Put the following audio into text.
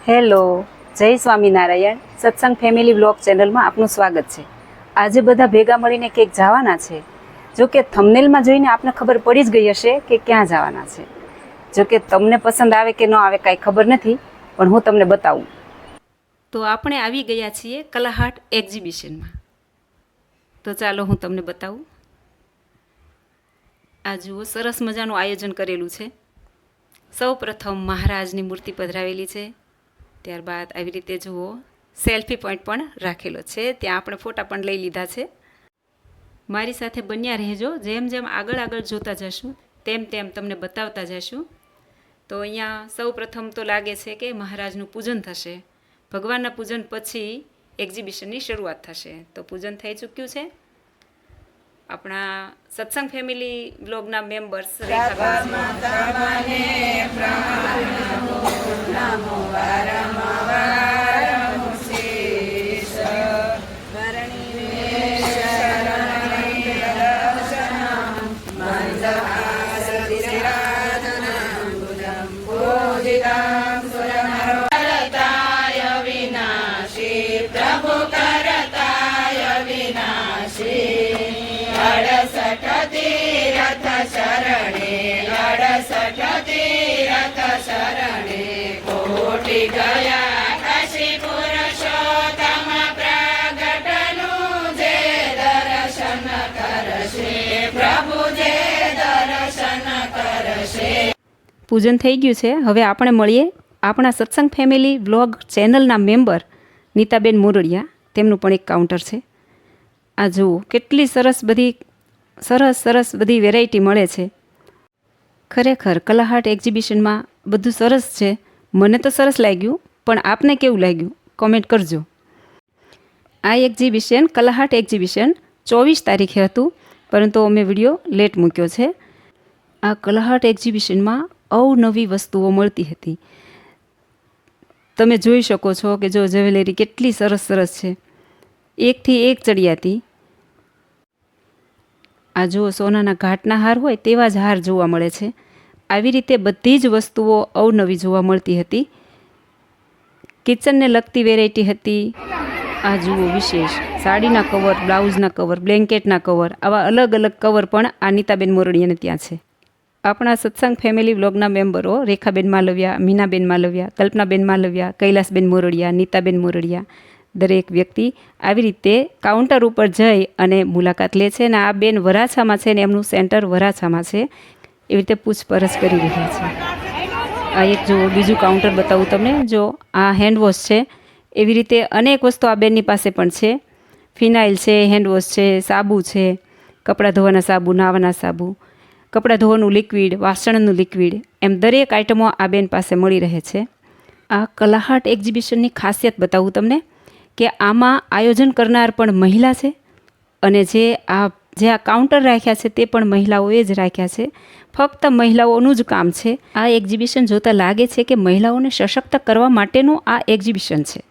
Hello, જય સ્વામિનારાયણ. સત્સંગ family vlog ચેનલમાં આપનું સ્વાગત છે. આજે બધા ભેગા મળીને ક્યાંક જવાના છે. જો કે થંબનેલમાં જોઈને આપને ખબર પડી જ ગઈ હશે કે ક્યાં જવાના છે. જો કે તમને પસંદ આવે કે ન આવે કાંઈ ખબર નથી, પણ હું તમને બતાવું. તો આપણે આવી ગયા છીએ કલાહાટ એક્ઝિબિશનમાં. તો ચાલો હું તમને બતાવું. આ જુઓ, સરસ મજાનું આયોજન કરેલું છે. સૌ પ્રથમ મહારાજની મૂર્તિ પધરાવેલી છે. ત્યારબાદ આવી રીતે જુઓ, સેલ્ફી પોઈન્ટ પણ રાખેલો છે. ત્યાં આપણે ફોટા પણ લઈ લીધા છે. મારી સાથે બન્યા રહેજો. જેમ જેમ આગળ જોતા જશું તેમ તેમ તમને બતાવતા જશું. તો અહીંયા સૌ પ્રથમ તો લાગે છે કે મહારાજનું પૂજન થશે. ભગવાનના પૂજન પછી એક્ઝિબિશનની શરૂઆત થશે. તો પૂજન થઈ ચૂક્યું છે. આપણા સત્સંગ ફેમિલી બ્લોગના મેમ્બર્સ પૂજન થઈ ગયું છે. હવે આપણે મળીએ આપણા સત્સંગ ફેમિલી વ્લોગ ચેનલના મેમ્બર નીતાબેન મોરડિયા. તેમનું પણ એક કાઉન્ટર છે. આ જુઓ, કેટલી સરસ બધી વેરાયટી મળે છે. ખરેખર કલાહાટ એક્ઝિબિશનમાં બધું સરસ છે. મને તો સરસ લાગ્યું, પણ આપને કેવું લાગ્યું કોમેન્ટ કરજો. આ એક્ઝિબિશન કલાહાટ એક્ઝિબિશન 24 તારીખે હતું, પરંતુ અમે વિડીયો લેટ મૂક્યો છે. આ કલાહાટ એક્ઝિબિશનમાં અવનવી વસ્તુઓ મળતી હતી. તમે જોઈ શકો છો કે જો જ્વેલરી કેટલી સરસ છે. એકથી એક ચડિયાતી. આ જો સોનાના ઘાટના હાર હોય તેવા જ હાર જોવા મળે છે. આવી રીતે બધી જ વસ્તુઓ અવનવી જોવા મળતી હતી. કિચનને લગતી વેરાયટી હતી. આ જુઓ, વિશેષ સાડીના કવર, બ્લાઉઝના કવર, બ્લેન્કેટના કવર, આવા અલગ કવર પણ આ નીતાબેન મોરડિયાને ત્યાં છે. આપણા સત્સંગ ફેમિલી વ્લોગના મેમ્બરો રેખાબેન માલવિયા, મીનાબેન માલવિયા, કલ્પનાબેન માલવિયા, કૈલાસબેન મોરડિયા, નીતાબેન મોરડિયા, દરેક વ્યક્તિ આવી રીતે કાઉન્ટર ઉપર જઈ અને મુલાકાત લે છે. અને આ બેન વરાછામાં છે ને એમનું સેન્ટર વરાછામાં છે. એવી રીતે પૂછપરછ કરી રહ્યા છે. આ એક જો બીજું કાઉન્ટર બતાવું તમને. જો આ હેન્ડવોશ છે. એવી રીતે અનેક વસ્તુ આ બેનની પાસે પણ છે. ફિનાઇલ છે, હેન્ડવોશ છે, સાબુ છે, કપડાં ધોવાના સાબુ, નાવાના સાબુ, કપડાં ધોવાનું લિક્વિડ, વાસણનું લિક્વિડ, એમ દરેક આઇટમો આ બેન પાસે મળી રહે છે. આ કલાહાટ એક્ઝિબિશનની ખાસિયત બતાવું તમને કે આમાં આયોજન કરનાર પણ મહિલા છે. અને જે આ કાઉન્ટર રાખ્યા છે તે પણ મહિલાઓએ જ રાખ્યા છે. ફક્ત મહિલાઓનું જ કામ છે. આ એક્ઝિબિશન જોતાં લાગે છે કે મહિલાઓને સશક્ત કરવા માટેનું આ એક્ઝિબિશન છે.